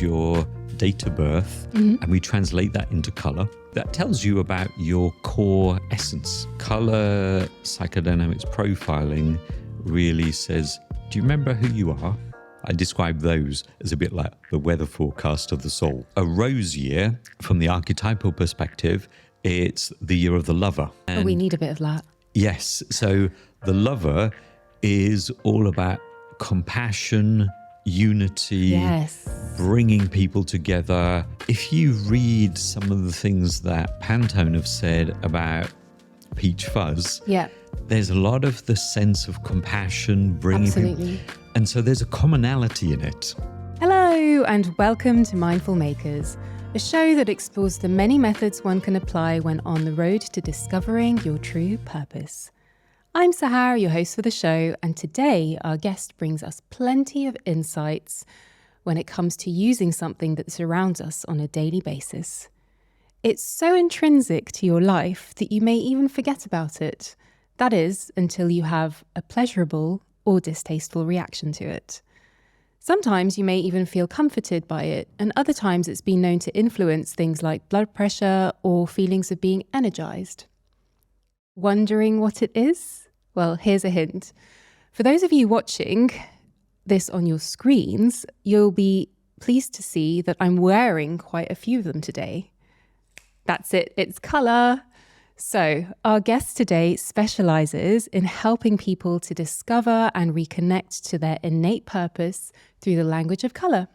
use your date of birth and we translate that into color. That tells you about your core essence. Colour PsychoDynamics profiling really says, do you remember who you are? I describe those as a bit like the weather forecast of the soul. A rose year, from the archetypal perspective, it's the year of the lover. And we need a bit of that. Yes. So the lover is all about compassion, unity, bringing people together. If you read some of the things that Pantone have said about Peach Fuzz, there's a lot of the sense of compassion, bringing people. And so there's a commonality in it. Hello and welcome to Mindful Makers, a show that explores the many methods one can apply when on the road to discovering your true purpose. I'm Sahar, your host for the show, and today our guest brings us plenty of insights when it comes to using something that surrounds us on a daily basis. It's so intrinsic to your life that you may even forget about it. That is, until you have a pleasurable or distasteful reaction to it. Sometimes you may even feel comforted by it, and other times it's been known to influence things like blood pressure or feelings of being energized. Wondering what it is? Well, here's a hint. For those of you watching this on your screens, you'll be pleased to see that I'm wearing quite a few of them today. That's it, it's colour. So, our guest today specializes in helping people to discover and reconnect to their innate purpose through the language of color.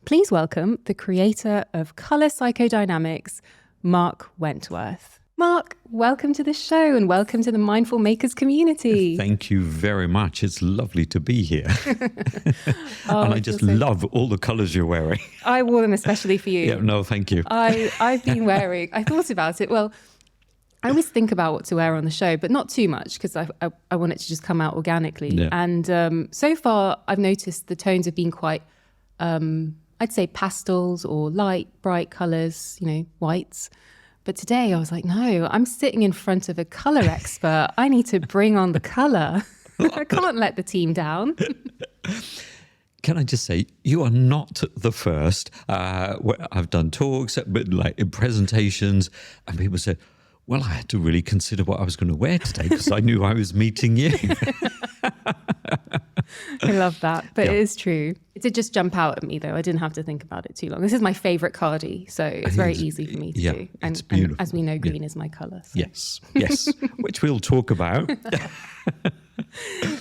Please welcome the creator of Colour PsychoDynamics, Mark Wentworth. Mark, welcome to the show and welcome to the Mindful Makers community. Thank you very much. It's lovely to be here. And I just love all the colours you're wearing. I wore them especially for you. Yeah, no, thank you. I've been wearing, I thought about it. Well, I always think about what to wear on the show, but not too much because I want it to just come out organically. Yeah. And so far, I've noticed the tones have been quite, I'd say pastels or light, bright colours, whites. But today I was like, no, I'm sitting in front of a colour expert. I need to bring on the colour. I can't let the team down. Can I just say, you are not the first. I've done talks, but like in presentations, and people said, well, I had to really consider what I was going to wear today because I knew I was meeting you. I love that, but it is true. It did just jump out at me, though. I didn't have to think about it too long. This is my favourite cardi, so it's very easy for me to do. It's beautiful. And as we know, green is my colour. So. Yes, which we'll talk about.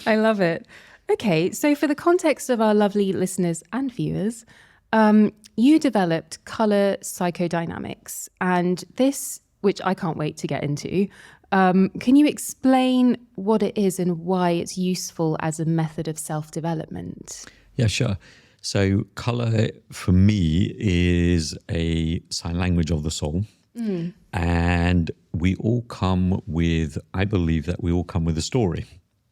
I love it. Okay, so for the context of our lovely listeners and viewers, you developed Colour PsychoDynamics, and this, which I can't wait to get into. Can you explain what it is and why it's useful as a method of self-development? Yeah, sure. So colour for me is a sign language of the soul. And we all come with, I believe that we all come with a story,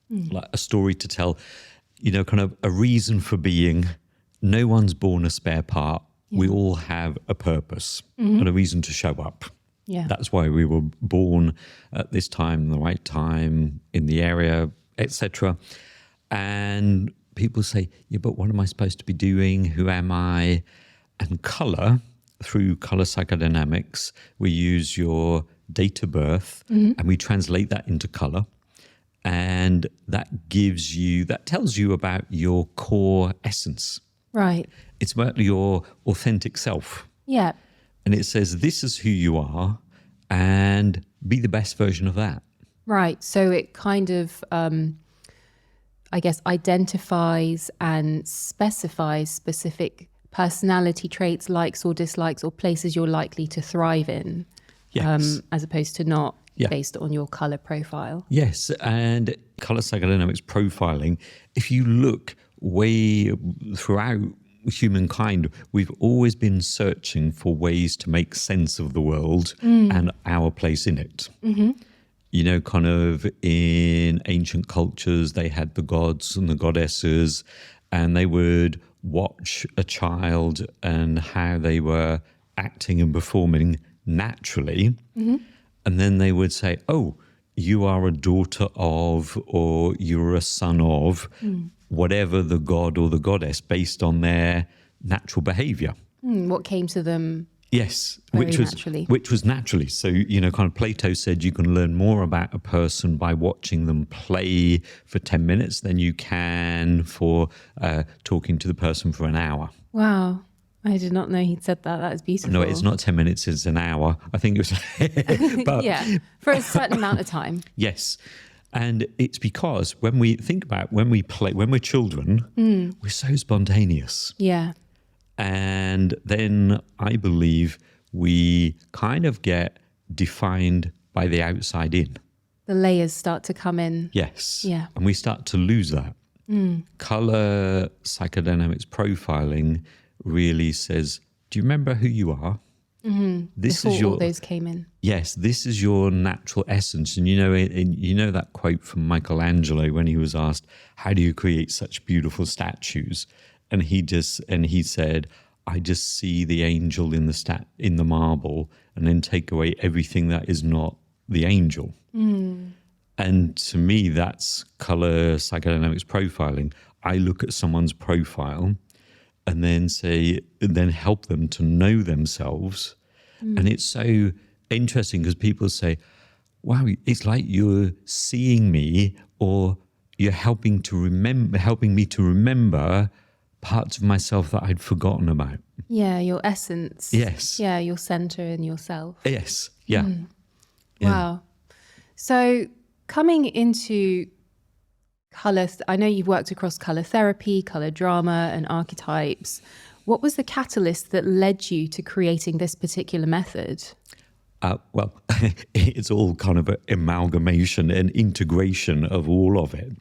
like a story to tell, kind of a reason for being. No one's born a spare part. We all have a purpose and a reason to show up. Yeah. That's why we were born at this time, the right time, in the area, etc. And people say, yeah, but what am I supposed to be doing? Who am I? And colour, through Colour PsychoDynamics, we use your date of birth and we translate that into colour. And that tells you about your core essence. Right. It's about your authentic self. Yeah. And it says, this is who you are, and be the best version of that. Right. So it kind of, I guess, identifies and specifies specific personality traits, likes or dislikes, or places you're likely to thrive in, as opposed to not based on your colour profile. Yes. And Colour PsychoDynamics profiling, if you look way throughout humankind, we've always been searching for ways to make sense of the world and our place in it. Kind of in ancient cultures, they had the gods and the goddesses, and they would watch a child and how they were acting and performing naturally. And then they would say, oh, you are a daughter of, or you're a son of, whatever the god or the goddess, based on their natural behavior. What came to them? Yes, Very naturally. which was naturally. So, kind of Plato said you can learn more about a person by watching them play for 10 minutes than you can for talking to the person for an hour. Wow. I did not know he'd said that. That is beautiful. No, it's not 10 minutes, it's an hour. I think it was... but, yeah, for a certain amount of time. Yes. And it's because when we think about when we play, when we're children, we're so spontaneous. Yeah. And then I believe we kind of get defined by the outside in. The layers start to come in. Yes. Yeah. And we start to lose that. Colour psychodynamics profiling really says, do you remember who you are? This Before is your, all those came in. yes, this is your natural essence. And you know that quote from Michelangelo when he was asked, how do you create such beautiful statues? And he said, I just see the angel in the marble and then take away everything that is not the angel. And to me, that's colour psychodynamics profiling. I look at someone's profile and then help them to know themselves. And it's so interesting because people say, wow, it's like you're seeing me, or you're helping me to remember parts of myself that I'd forgotten about. Yeah, your essence. Yes. Yeah, your center in yourself. Yes. Yeah. Yeah. Wow. So coming into colour, I know you've worked across colour therapy, colour drama and archetypes. What was the catalyst that led you to creating this particular method? Well, it's all kind of an amalgamation and integration of all of it.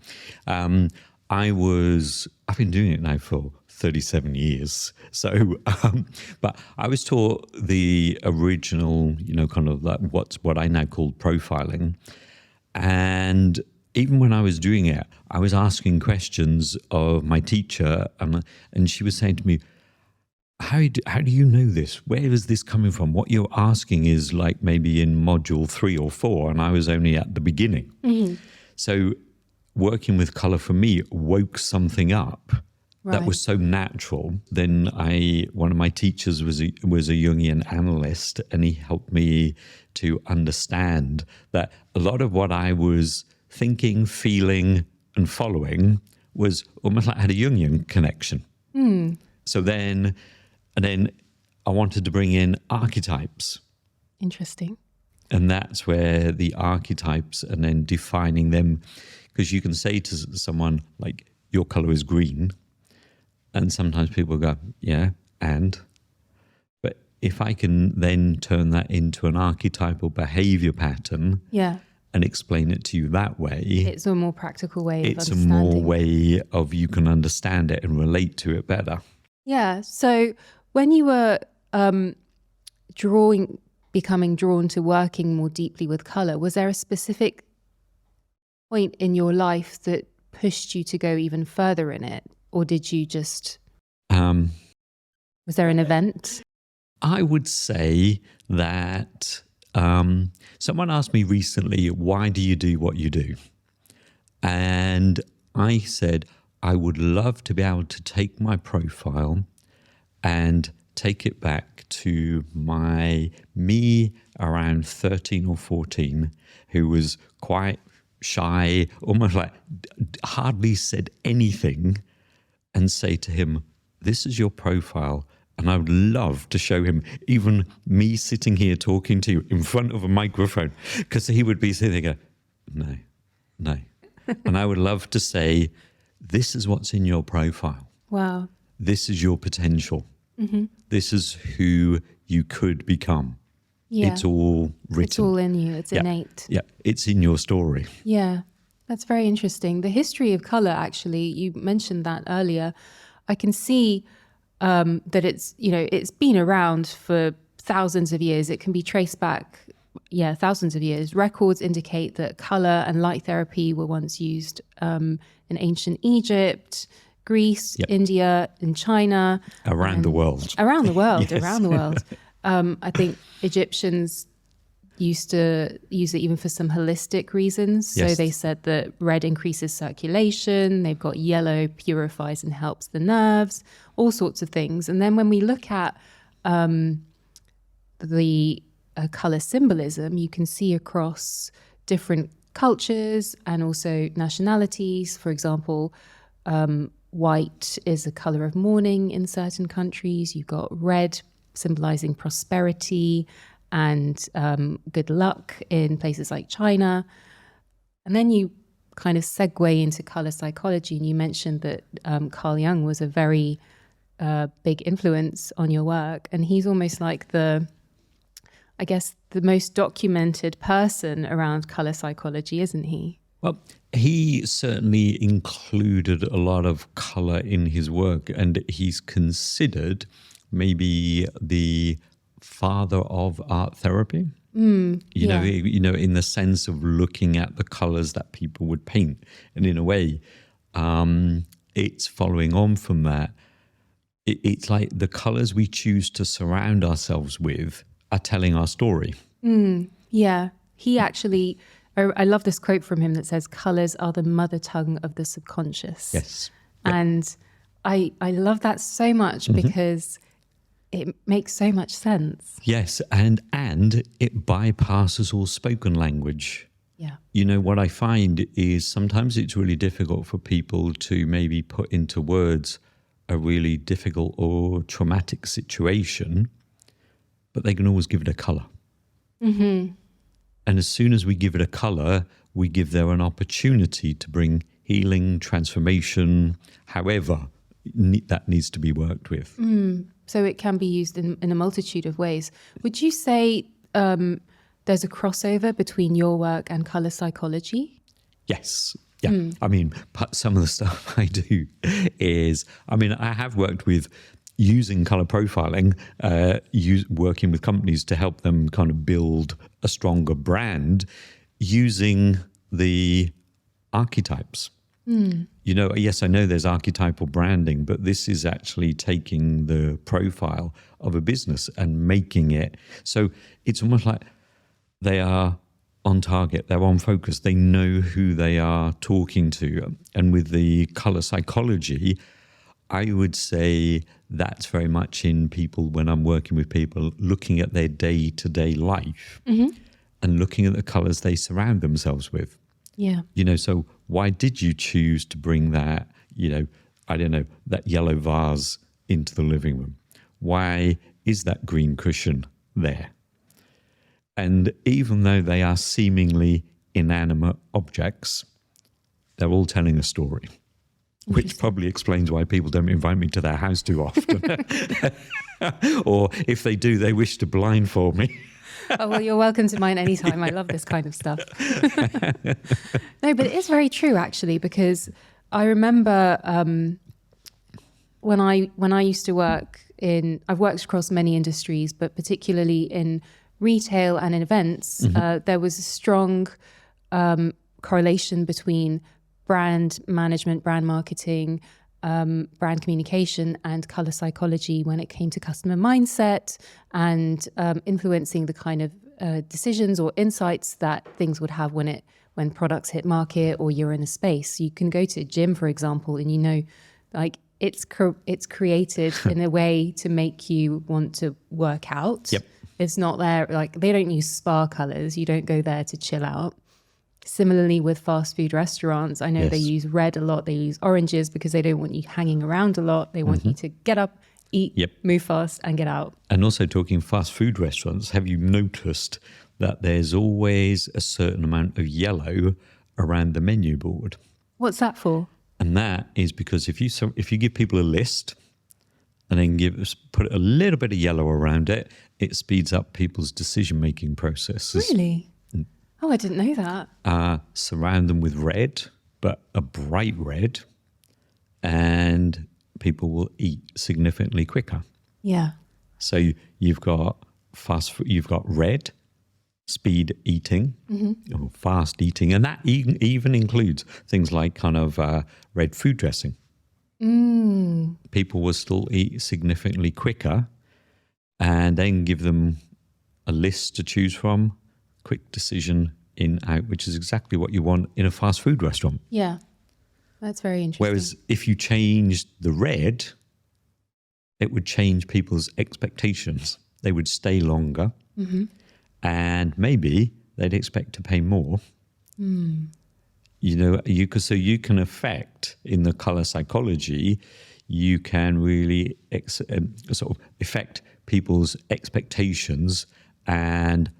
I've been doing it now for 37 years. So, but I was taught the original, kind of like what I now call profiling. And even when I was doing it, I was asking questions of my teacher, and she was saying to me, how do you know this? Where is this coming from? What you're asking is like maybe in module 3 or 4, and I was only at the beginning. So working with colour for me woke something up that was so natural. Then one of my teachers was a Jungian analyst, and he helped me to understand that a lot of what I was thinking, feeling and following was almost like I had a Jungian connection. So then I wanted to bring in archetypes. Interesting. And that's where the archetypes, and then defining them, because you can say to someone like, your color is green. And sometimes people go, yeah, but if I can then turn that into an archetypal behavior pattern, and explain it to you that way, it's a more practical way of it's a understanding. more way of you can understand it and relate to it better. Yeah. So when you were becoming drawn to working more deeply with color, was there a specific point in your life that pushed you to go even further in it? Or did you just, was there an event? I would say that someone asked me recently, why do you do what you do? And I said, I would love to be able to take my profile and take it back to me around 13 or 14, who was quite shy, almost like hardly said anything, and say to him, this is your profile. And I would love to show him, even me sitting here talking to you in front of a microphone, because he would be sitting there, no. And I would love to say, this is what's in your profile. Wow. This is your potential. This is who you could become. Yeah. It's all written. It's all in you. It's innate. Yeah, it's in your story. Yeah, that's very interesting. The history of color, actually, you mentioned that earlier. I can see that it's been around for thousands of years. It can be traced back, thousands of years. Records indicate that color and light therapy were once used in ancient Egypt, Greece, India, and China. Around the world. Around the world, Yes. around the world. I think Egyptians used to use it even for some holistic reasons. So Yes. they said that red increases circulation. They've got yellow purifies and helps the nerves, all sorts of things. And then when we look at the color symbolism, you can see across different cultures and also nationalities. For example, white is a color of mourning in certain countries. You've got red symbolizing prosperity and good luck in places like China. And then you kind of segue into color psychology, and you mentioned that Carl Jung was a very big influence on your work, and he's almost like the most documented person around color psychology, isn't he? Well, he certainly included a lot of color in his work, and he's considered maybe the father of art therapy. You know, in the sense of looking at the colors that people would paint, and in a way, it's following on from that. It's like the colors we choose to surround ourselves with are telling our story. Yeah, he actually, I love this quote from him that says, "Colors are the mother tongue of the subconscious." Yes. And I love that so much because it makes so much sense. Yes, and it bypasses all spoken language. Yeah. You know, what I find is sometimes it's really difficult for people to maybe put into words a really difficult or traumatic situation, but they can always give it a color. And as soon as we give it a color, we give there an opportunity to bring healing, transformation, however that needs to be worked with. So it can be used in a multitude of ways. Would you say there's a crossover between your work and color psychology? Yes. Yeah. I mean, some of the stuff I do is, I have worked with using color profiling, working with companies to help them kind of build a stronger brand using the archetypes. You know, yes, I know there's archetypal branding, but this is actually taking the profile of a business and making it. So it's almost like they are on target, they're on focus, they know who they are talking to. And with the color psychology, I would say that's very much in people, when I'm working with people, looking at their day-to-day life and looking at the colors they surround themselves with. Yeah. You know, so why did you choose to bring that, you know, I don't know, that yellow vase into the living room? Why is that green cushion there? And even though they are seemingly inanimate objects, they're all telling a story, which probably explains why people don't invite me to their house too often. Or if they do, they wish to blindfold me. Oh, well, you're welcome to mine anytime. I love this kind of stuff. No, but it is very true, actually, because I remember when I used to work I've worked across many industries, but particularly in retail and in events, there was a strong correlation between brand management, brand marketing, brand communication, and color psychology when it came to customer mindset and influencing the kind of decisions or insights that things would have when products hit market or you're in a space. You can go to a gym, for example, and you know, like it's created in a way to make you want to work out. Yep. It's not there, like they don't use spa colors. You don't go there to chill out. Similarly with fast food restaurants, I know they use red a lot. They use oranges because they don't want you hanging around a lot. They want you to get up, eat, move fast and get out. And also talking fast food restaurants, have you noticed that there's always a certain amount of yellow around the menu board? What's that for? And that is because if you give people a list and then put a little bit of yellow around it, it speeds up people's decision-making processes. Really? Oh, I didn't know that. Surround them with red, but a bright red, and people will eat significantly quicker. Yeah. So you've got you've got red, speed eating, or fast eating, and that even includes things like kind of red food dressing. People will still eat significantly quicker, and then give them a list to choose from. quick decision in, out, which is exactly what you want in a fast food restaurant. Yeah. That's very interesting. Whereas if you changed the red, it would change people's expectations. They would stay longer, and maybe they'd expect to pay more. You know, you can affect in the color psychology, you can really sort of affect people's expectations and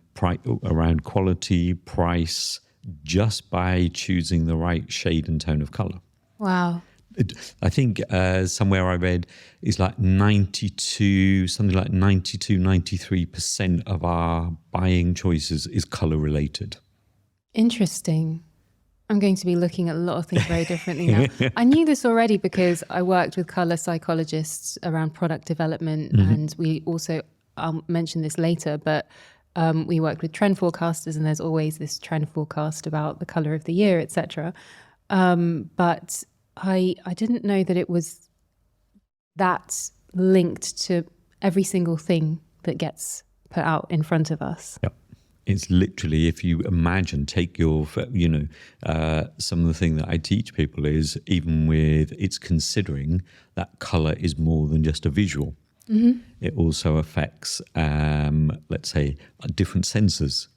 around quality, price, just by choosing the right shade and tone of color. Wow. I think somewhere I read is like 93% of our buying choices is color related. Interesting. I'm going to be looking at a lot of things very differently now. I knew this already because I worked with color psychologists around product development, and we also, I'll mention this later, but we worked with trend forecasters, and there's always this trend forecast about the color of the year, etc. But I didn't know that it was that linked to every single thing that gets put out in front of us. Yep. It's literally, if you imagine, take your, some of the thing that I teach people is even with, it's considering that color is more than just a visual. It also affects, let's say, different senses.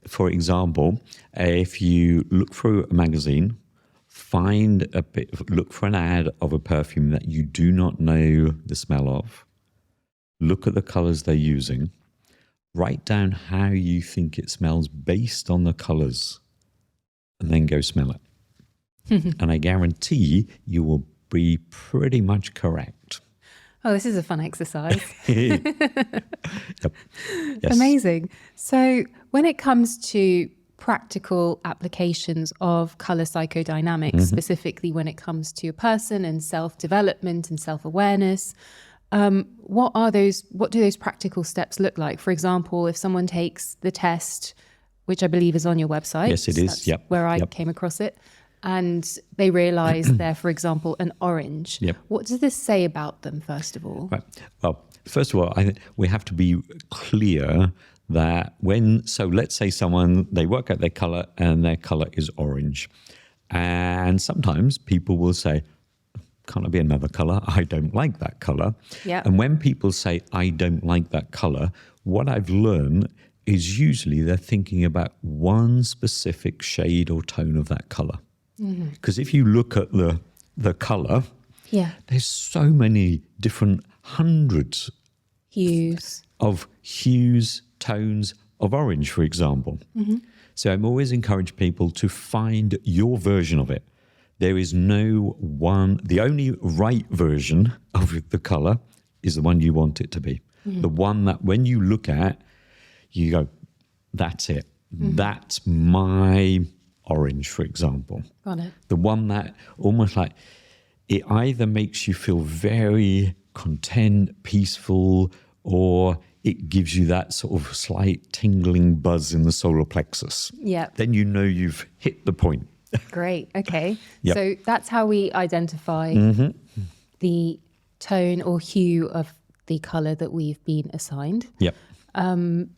For example, if you look through a magazine, look for an ad of a perfume that you do not know the smell of. Look at the colors they're using. Write down how you think it smells based on the colors, and then go smell it. And I guarantee you will be pretty much correct. Oh, this is a fun exercise. Yep. Yes. Amazing. So when it comes to practical applications of color psychodynamics, specifically when it comes to a person and self-development and self-awareness, what do those practical steps look like? For example, if someone takes the test, which I believe is on your website. Yes, it is. That's Yep. where I came across it. And they realize they're, for example, an orange. Yep. What does this say about them, first of all? Right. Well, first of all, I think we have to be clear that so let's say they work out their color and their color is orange. And sometimes people will say, can't it be another color? I don't like that color. Yeah. And when people say, I don't like that color, what I've learned is usually they're thinking about one specific shade or tone of that color. Because if you look at the color, there's so many different hundreds of hues, tones of orange, for example. So I'm always encourage people to find your version of it. There is no one, the only right version of the color is the one you want it to be. The one that when you look at, you go, that's it. That's my orange, for example. Got it. The one that almost like, it either makes you feel very content, peaceful, or it gives you that sort of slight tingling buzz in the solar plexus. Yeah. Then you know you've hit the point. Great. Okay. Yep. So that's how we identify the tone or hue of the color that we've been assigned. Yep. And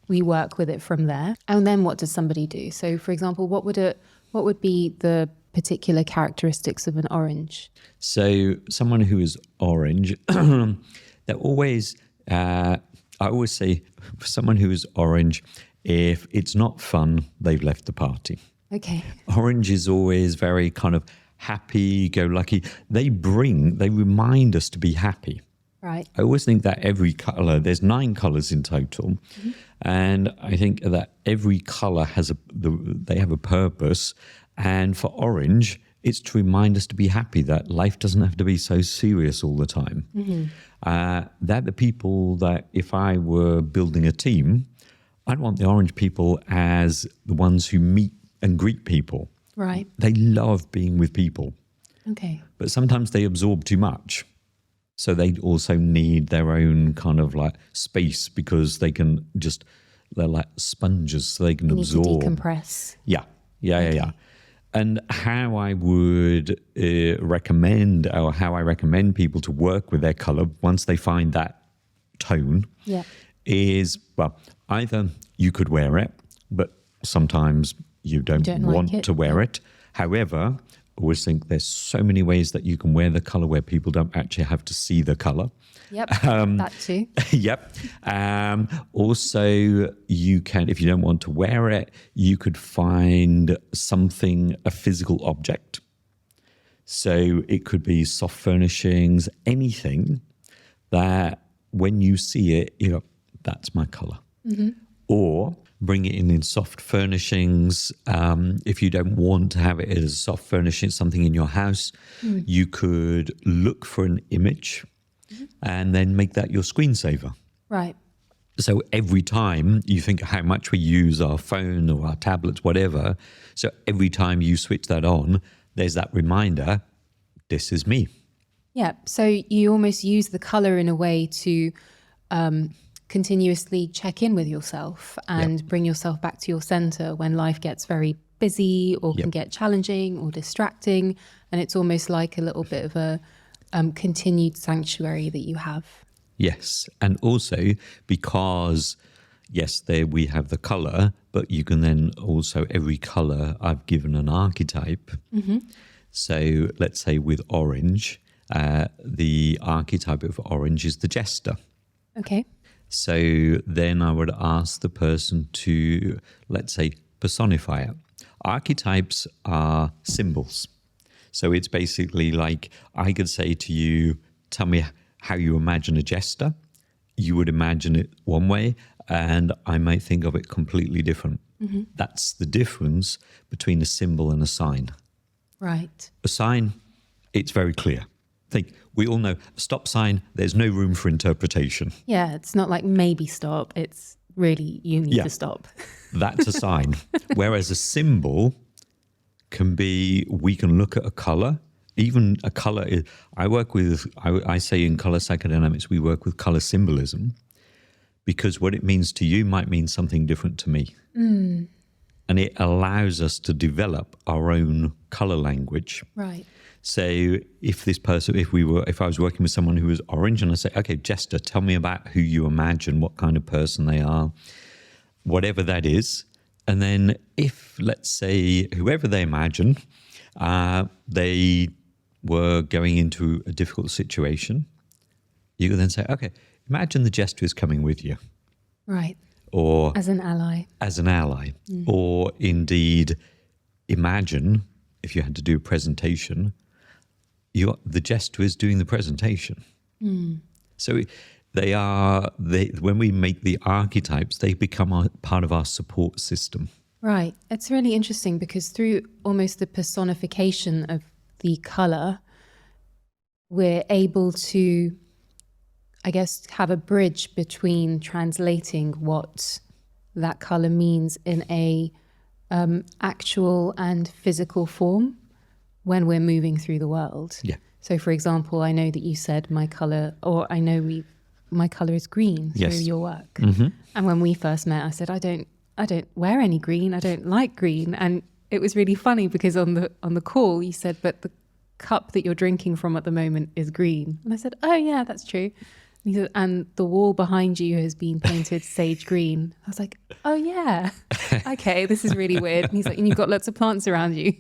we work with it from there. And then what does somebody do? So, for example, what would be the particular characteristics of an orange? So someone who is orange, they're always, I always say for someone who is orange, if it's not fun, they've left the party. Okay. Orange is always very kind of happy-go-lucky. They remind us to be happy. Right. I always think that every color, there's 9 colors in total, and I think that every color they have a purpose. And for orange, it's to remind us to be happy, that life doesn't have to be so serious all the time. They're the people that if I were building a team, I'd want the orange people as the ones who meet and greet people. Right. They love being with people. Okay. But sometimes they absorb too much. So they also need their own kind of like space, because they're like sponges, so they can absorb. Need to decompress. Yeah. And how I would recommend, or how I recommend people to work with their color once they find that tone is, well, either you could wear it, but sometimes you don't don't like want it, to wear it. However, I always think there's so many ways that you can wear the color where people don't actually have to see the color. Yep, that too. Yep. Also, you can, if you don't want to wear it, you could find something, a physical object. So it could be soft furnishings, anything that when you see it, you go, that's my color. Or bring it in soft furnishings. If you don't want to have it as soft furnishing, something in your house, you could look for an image and then make that your screensaver. Right. So every time you think how much we use our phone or our tablets, whatever, so every time you switch that on, there's that reminder, this is me. Yeah. So you almost use the color in a way to continuously check in with yourself and bring yourself back to your center when life gets very busy or can get challenging or distracting. And it's almost like a little bit of a continued sanctuary that you have. Yes. And also because, yes, there we have the color, but you can then also, every color I've given an archetype. So let's say with orange, the archetype of orange is the jester. Okay. So then I would ask the person to, let's say, personify it. Archetypes are symbols. So it's basically like I could say to you, tell me how you imagine a jester. You would imagine it one way, and I might think of it completely different. That's the difference between a symbol and a sign. Right. A sign, it's very clear. Think, we all know a stop sign, there's no room for interpretation. Yeah. It's not like maybe stop. It's really, you need to stop. That's a sign. Whereas a symbol can be, we can look at a color, even a color. I say in Colour PsychoDynamics, we work with color symbolism because what it means to you might mean something different to me. And it allows us to develop our own color language. Right. So if I was working with someone who was orange and I say, okay, Jester, tell me about who you imagine, what kind of person they are, whatever that is. And then if, let's say, whoever they imagine, they were going into a difficult situation, you can then say, okay, imagine the Jester is coming with you. Right. Or as an ally. Or indeed, imagine if you had to do a presentation, the jester is doing the presentation. So when we make the archetypes, they become part of our support system. Right. It's really interesting because through almost the personification of the color, we're able to, I guess, have a bridge between translating what that color means in a actual and physical form when we're moving through the world. Yeah. So, for example, I know that you said my color, or I know my color is green through your work. And when we first met, I said, I don't wear any green. I don't like green. And it was really funny because on the call you said, but the cup that you're drinking from at the moment is green. And I said, oh yeah, that's true. And he said, and the wall behind you has been painted sage green. I was like, oh yeah, okay, this is really weird. And he's like, and you've got lots of plants around you.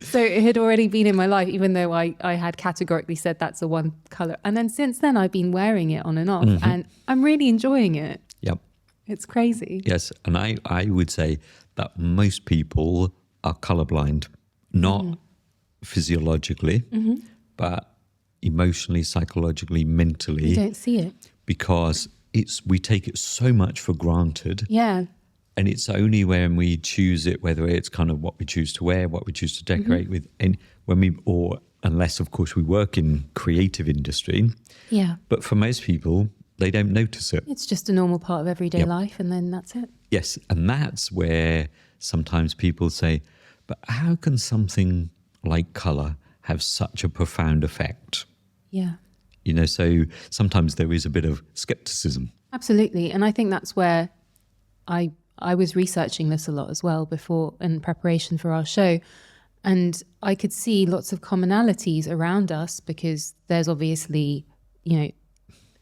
So it had already been in my life, even though I had categorically said that's the one color. And then since then I've been wearing it on and off and I'm really enjoying it. Yep. It's crazy. Yes. And I would say that most people are colorblind, not physiologically, but emotionally, psychologically, mentally. You don't see it. Because we take it so much for granted. Yeah. And it's only when we choose it, whether it's kind of what we choose to wear, what we choose to decorate with, and unless of course we work in creative industry. Yeah. But for most people, they don't notice it. It's just a normal part of everyday life, and then that's it. Yes. And that's where sometimes people say, but how can something like color have such a profound effect? Yeah. So sometimes there is a bit of skepticism. Absolutely. And I think that's where I was researching this a lot as well before in preparation for our show. And I could see lots of commonalities around us because there's obviously,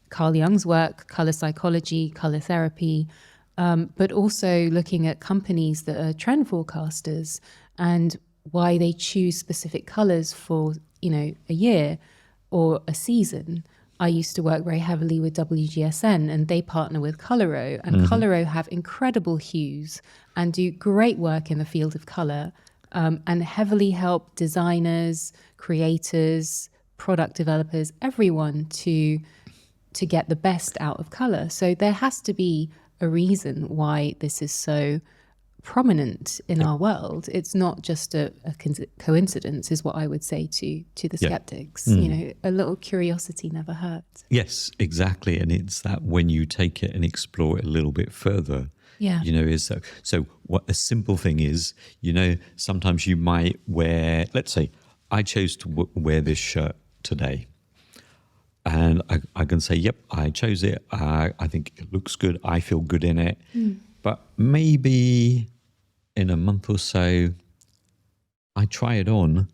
Carl Jung's work, color psychology, color therapy, but also looking at companies that are trend forecasters and why they choose specific colors for, a year or a season. I used to work very heavily with WGSN, and they partner with Colour, and Colour have incredible hues and do great work in the field of color, and heavily help designers, creators, product developers, everyone to get the best out of color. So there has to be a reason why this is so prominent in our world. It's not just a coincidence, is what I would say to the skeptics. A little curiosity never hurts. Yes, exactly. And it's that when you take it and explore it a little bit further, is so what a simple thing is, sometimes you might wear, let's say I chose to wear this shirt today. And I can say, yep, I chose it. I think it looks good. I feel good in it. But maybe in a month or so, I try it on.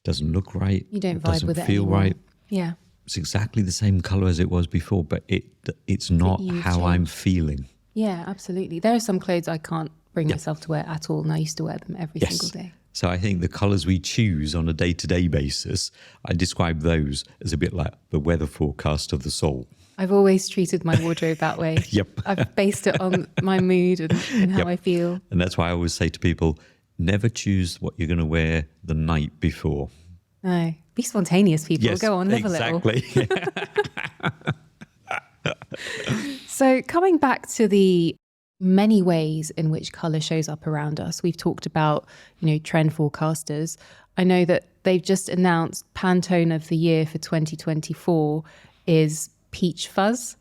Doesn't look right. You don't vibe with it doesn't feel anymore. right. Yeah. It's exactly the same color as it was before, but it's not how I'm feeling. Yeah, absolutely. There are some clothes I can't bring myself to wear at all, and I used to wear them every single day. So I think the colours we choose on a day-to-day basis, I describe those as a bit like the weather forecast of the soul. I've always treated my wardrobe that way. Yep. I've based it on my mood and how I feel. And that's why I always say to people, never choose what you're going to wear the night before. No, be spontaneous, people. Yes, Go on, live a little. exactly. So coming back to the many ways in which color shows up around us. We've talked about, trend forecasters. I know that they've just announced Pantone of the year for 2024 is peach fuzz,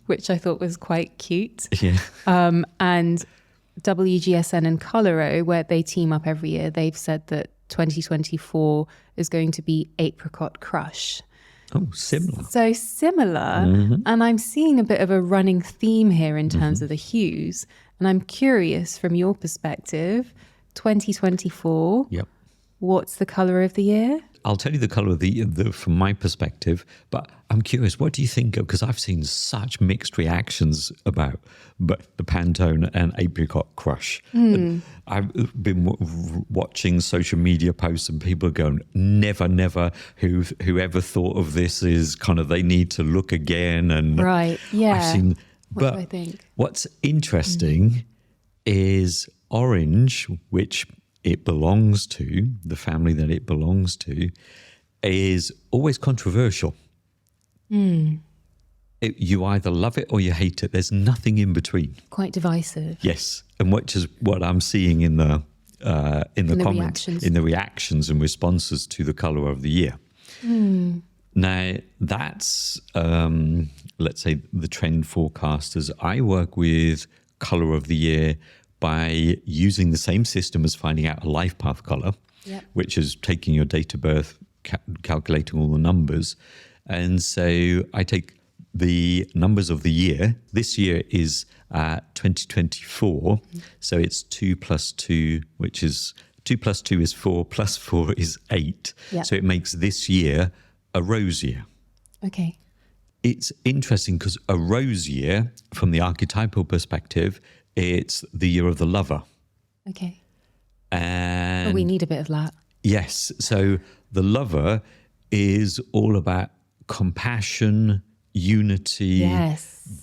which I thought was quite cute. Yeah. And WGSN and Colour, where they team up every year, they've said that 2024 is going to be apricot crush. Oh, similar. So similar. And I'm seeing a bit of a running theme here in terms of the hues. And I'm curious from your perspective, 2024, what's the colour of the year? I'll tell you the colour of the from my perspective, but I'm curious, what do you think of, because I've seen such mixed reactions about the Pantone and apricot crush. And I've been watching social media posts and people are going, never, whoever thought of this is kind of, they need to look again. And right, yeah. I've seen, what do I think? What's interesting is orange, which it belongs to, the family that it belongs to, is always controversial. You either love it or you hate it. There's nothing in between. Quite divisive. Yes, and which is what I'm seeing in the comments, in the reactions and responses to the colour of the year. Now, that's, let's say, the trend forecasters. I work with colour of the year by using the same system as finding out a life path colour, which is taking your date of birth, calculating all the numbers. And so I take the numbers of the year. This year is 2024. So it's 2 plus 2, which is 2 plus 2 is 4, plus 4 is 8. So it makes this year a rose year. Okay. It's interesting because a rose year, from the archetypal perspective, it's the year of the lover. Okay. And we need a bit of that. Yes. So the lover is all about compassion, unity,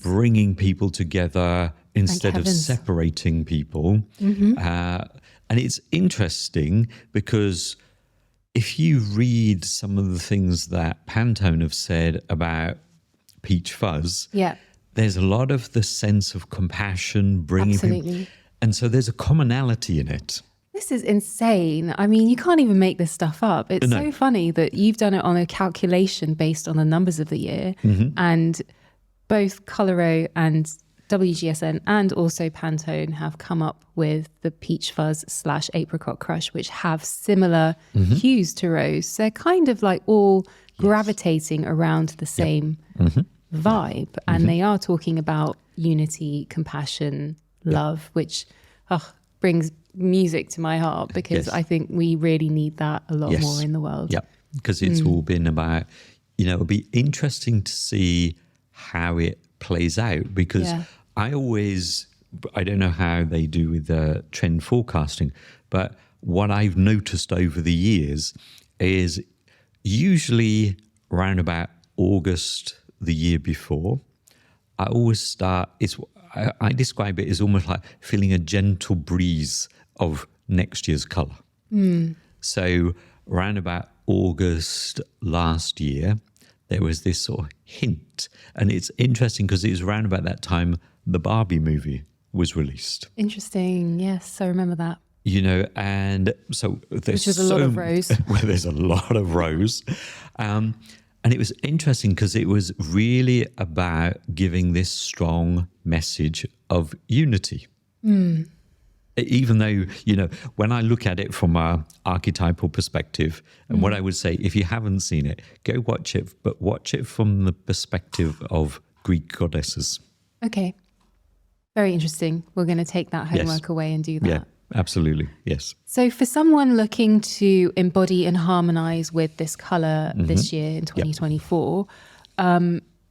bringing people together instead of separating people. And it's interesting because if you read some of the things that Pantone have said about peach fuzz, there's a lot of the sense of compassion, bringing people. And so there's a commonality in it. This is insane. I mean, you can't even make this stuff up. It's so funny that you've done it on a calculation based on the numbers of the year. And both Colour and WGSN and also Pantone have come up with the peach fuzz / apricot crush, which have similar hues to rose. So they're kind of like all gravitating around the same vibe. And they are talking about unity, compassion, love, which brings music to my heart because I think we really need that a lot more in the world. Yeah, because it's all been about, it'll be interesting to see how it plays out because I always I don't know how they do with the trend forecasting, but what I've noticed over the years is usually around about August the year before, I always start, I describe it as almost like feeling a gentle breeze of next year's colour. So around about August last year, there was this sort of hint. And it's interesting because it was around about that time the Barbie movie was released. Interesting. Yes, I remember that. You know, and so there's Which was a lot of rose. Well, there's a lot of rose. And it was interesting because it was really about giving this strong message of unity. Even though, you know, when I look at it from an archetypal perspective, and what I would say, if you haven't seen it, go watch it, but watch it from the perspective of Greek goddesses. Okay. Very interesting. We're going to take that homework away and do that. Yeah, absolutely. Yes. So for someone looking to embody and harmonize with this color this year in 2024,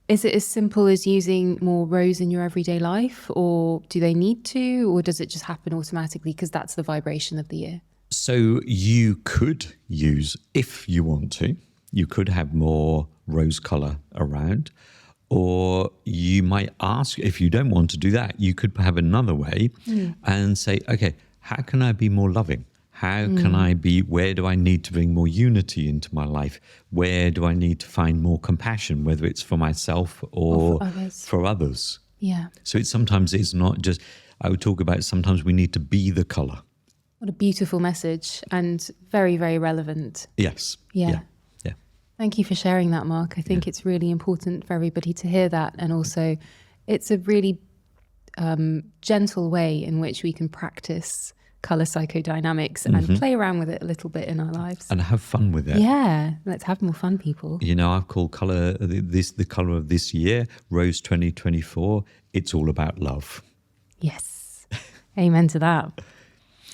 is it as simple as using more rose in your everyday life, or do they need to, or does it just happen automatically because that's the vibration of the year? So you could use, if you want to, you could have more rose color around, or you might ask, if you don't want to do that, you could have another way and say, okay, how can I be more loving? How can I be, where do I need to bring more unity into my life? Where do I need to find more compassion, whether it's for myself or for others? Yeah. So sometimes it's not just, I would talk about sometimes we need to be the color. What a beautiful message, and very, very relevant. Yes. Yeah. Yeah. Thank you for sharing that, Mark. I think it's really important for everybody to hear that. And also it's a really gentle way in which we can practice colour psychodynamics and play around with it a little bit in our lives. And have fun with it. Yeah, let's have more fun, people. You know, I've called colour, the colour of this year, Rose 2024, it's all about love. Yes. Amen to that.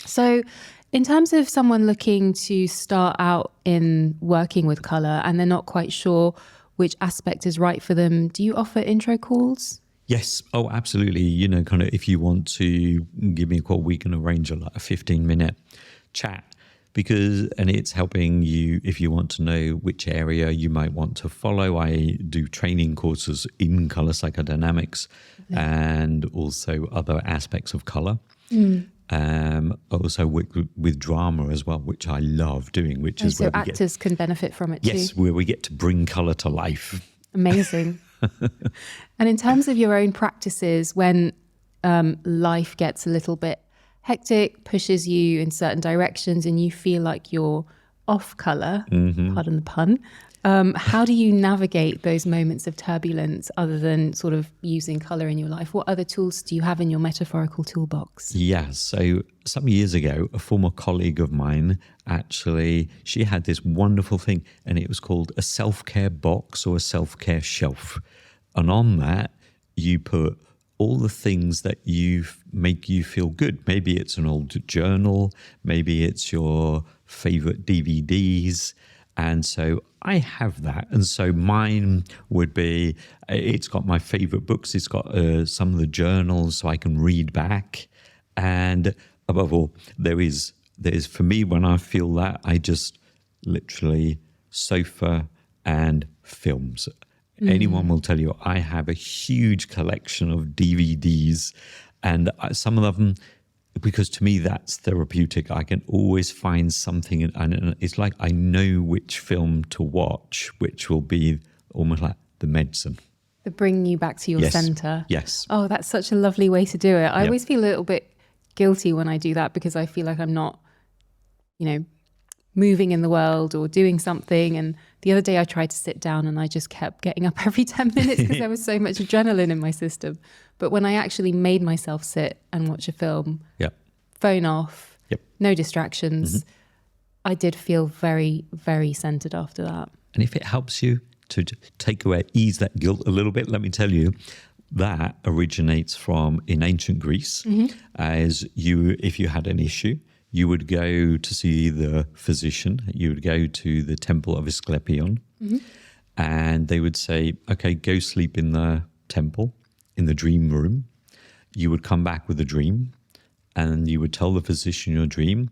So in terms of someone looking to start out in working with colour and they're not quite sure which aspect is right for them, do you offer intro calls? Yes. Oh, absolutely. You know, kind of if you want to give me a call, we can arrange a 15-minute chat and it's helping you if you want to know which area you might want to follow. I do training courses in Colour PsychoDynamics and also other aspects of colour. Also work with drama as well, which I love doing, which is so actors can benefit from it too. Yes, where we get to bring colour to life. Amazing. And in terms of your own practices, when life gets a little bit hectic, pushes you in certain directions and you feel like you're off colour, pardon the pun, how do you navigate those moments of turbulence other than sort of using colour in your life? What other tools do you have in your metaphorical toolbox? Yeah, so some years ago, a former colleague of mine, actually, she had this wonderful thing and it was called a self-care box or a self-care shelf. And on that, you put all the things that make you feel good. Maybe it's an old journal, maybe it's your favorite DVDs. And so I have that. And so mine would be, it's got my favorite books. It's got some of the journals so I can read back. And above all, there's for me, when I feel that, I just literally sofa and films. Anyone will tell you I have a huge collection of DVDs, and some of them, because to me that's therapeutic. I can always find something, and it's like I know which film to watch, which will be almost like the medicine. The bringing you back to your centre. Yes. Oh, that's such a lovely way to do it. I always feel a little bit guilty when I do that because I feel like I'm not, moving in the world or doing something. And the other day I tried to sit down and I just kept getting up every 10 minutes because there was so much adrenaline in my system. But when I actually made myself sit and watch a film, phone off, no distractions, I did feel very, very centered after that. And if it helps you to ease that guilt a little bit, let me tell you, that originates from in ancient Greece. As if you had an issue, you would go to see the physician, you would go to the temple of Asclepion, and they would say, okay, go sleep in the temple, in the dream room. you would come back with a dream, and you would tell the physician your dream,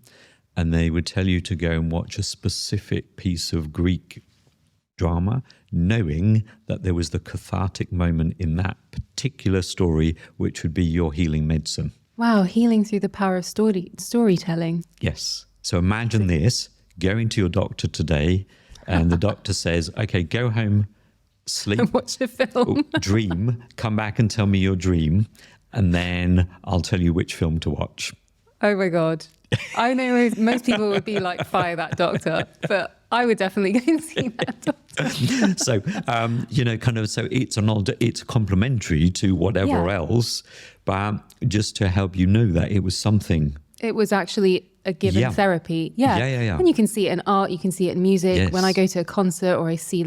and they would tell you to go and watch a specific piece of Greek drama, knowing that there was the cathartic moment in that particular story, which would be your healing medicine. Wow, healing through the power of storytelling. Yes. So imagine this, going to your doctor today, and the doctor says, okay, go home, sleep, Watch a film. dream, come back and tell me your dream, and then I'll tell you which film to watch. Oh my God. I know most people would be like, fire that doctor, but I would definitely go and see that doctor. So, so it's complementary to whatever else, but just to help you know that it was something. It was actually a given therapy. Yeah. And you can see it in art, you can see it in music. Yes. When I go to a concert or I see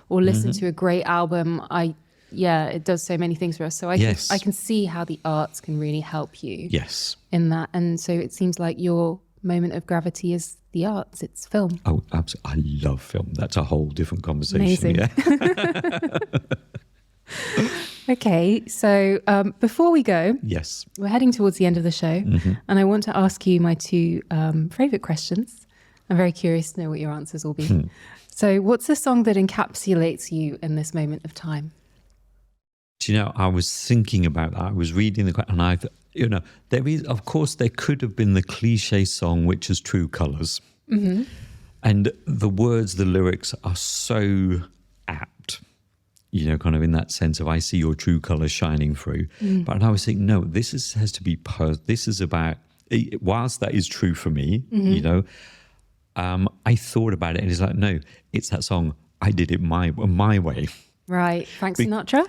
or listen to a great album, it does so many things for us. So I can see how the arts can really help you in that. And so it seems like your moment of gravity is the arts, it's film. Oh, absolutely. I love film. That's a whole different conversation. Amazing. Yeah. Okay, so before we go, we're heading towards the end of the show, and I want to ask you my two favourite questions. I'm very curious to know what your answers will be. So what's the song that encapsulates you in this moment of time? Do you know, I was thinking about that. I was reading and there could have been the cliche song, which is True Colours. And the words, the lyrics are so apt, kind of in that sense of I see your true colours shining through. But I was thinking, no, this is about, whilst that is true for me, I thought about it and it's like, no, it's that song, I did it my way. Right, Frank Sinatra?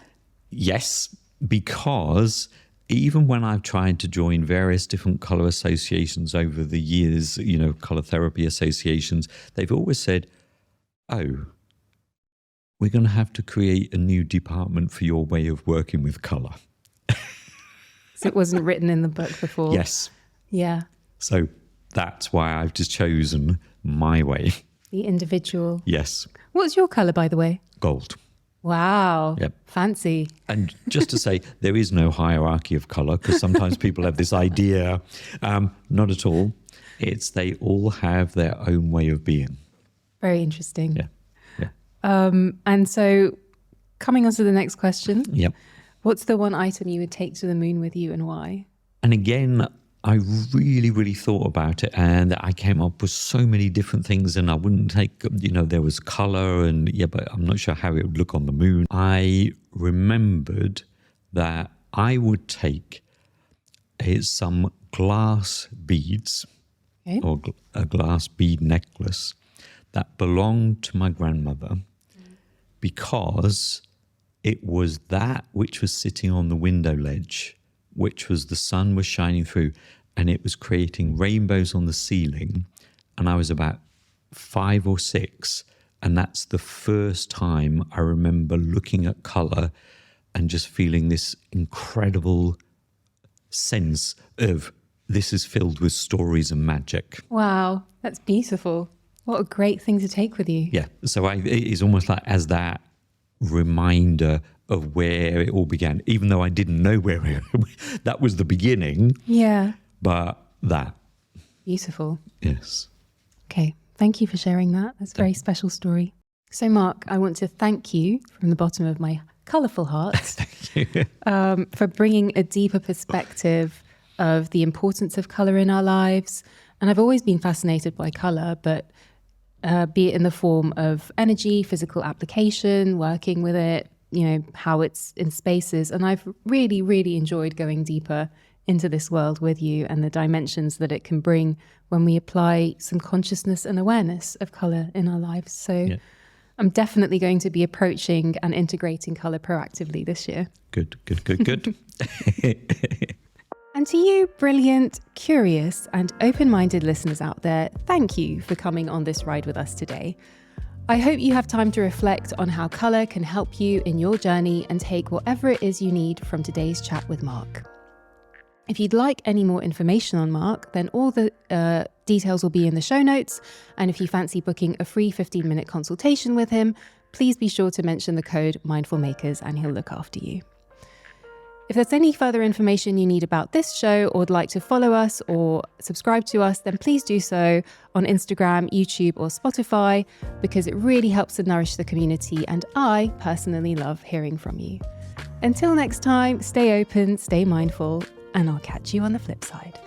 Yes, because even when I've tried to join various different colour associations over the years, colour therapy associations, they've always said, oh, we're going to have to create a new department for your way of working with colour. So it wasn't written in the book before? Yes. Yeah. So that's why I've just chosen my way. The individual. Yes. What's your colour, by the way? Gold. Wow. Yep. Fancy. And just to say, there is no hierarchy of colour, because sometimes people have this idea. Not at all. They all have their own way of being. Very interesting. Yeah. And so coming on to the next question. Yep. What's the one item you would take to the moon with you and why? And again, I really, really thought about it, and I came up with so many different things, and I wouldn't take, there was colour but I'm not sure how it would look on the moon. I remembered that I would take some glass beads or a glass bead necklace that belonged to my grandmother, because it was that which was sitting on the window ledge, which was the sun was shining through, and it was creating rainbows on the ceiling. And I was about 5 or 6, and that's the first time I remember looking at colour and just feeling this incredible sense of this is filled with stories and magic. Wow, that's beautiful. What a great thing to take with you. Yeah, so it's almost like as that reminder of where it all began, even though I didn't know where that was the beginning. Yeah. But that. Beautiful. Yes. Okay, thank you for sharing that. That's a very special story. So Mark, I want to thank you from the bottom of my colourful heart Thank you. For bringing a deeper perspective of the importance of colour in our lives. And I've always been fascinated by colour, but be it in the form of energy, physical application, working with it, how it's in spaces. And I've really, really enjoyed going deeper into this world with you and the dimensions that it can bring when we apply some consciousness and awareness of colour in our lives. So I'm definitely going to be approaching and integrating colour proactively this year. Good. And to you, brilliant, curious, and open-minded listeners out there, thank you for coming on this ride with us today. I hope you have time to reflect on how colour can help you in your journey and take whatever it is you need from today's chat with Mark. If you'd like any more information on Mark, then all the details will be in the show notes. And if you fancy booking a free 15-minute consultation with him, please be sure to mention the code Mindful Makers and he'll look after you. If there's any further information you need about this show or would like to follow us or subscribe to us, then please do so on Instagram, YouTube, or Spotify, because it really helps to nourish the community, and I personally love hearing from you. Until next time, stay open, stay mindful, and I'll catch you on the flip side.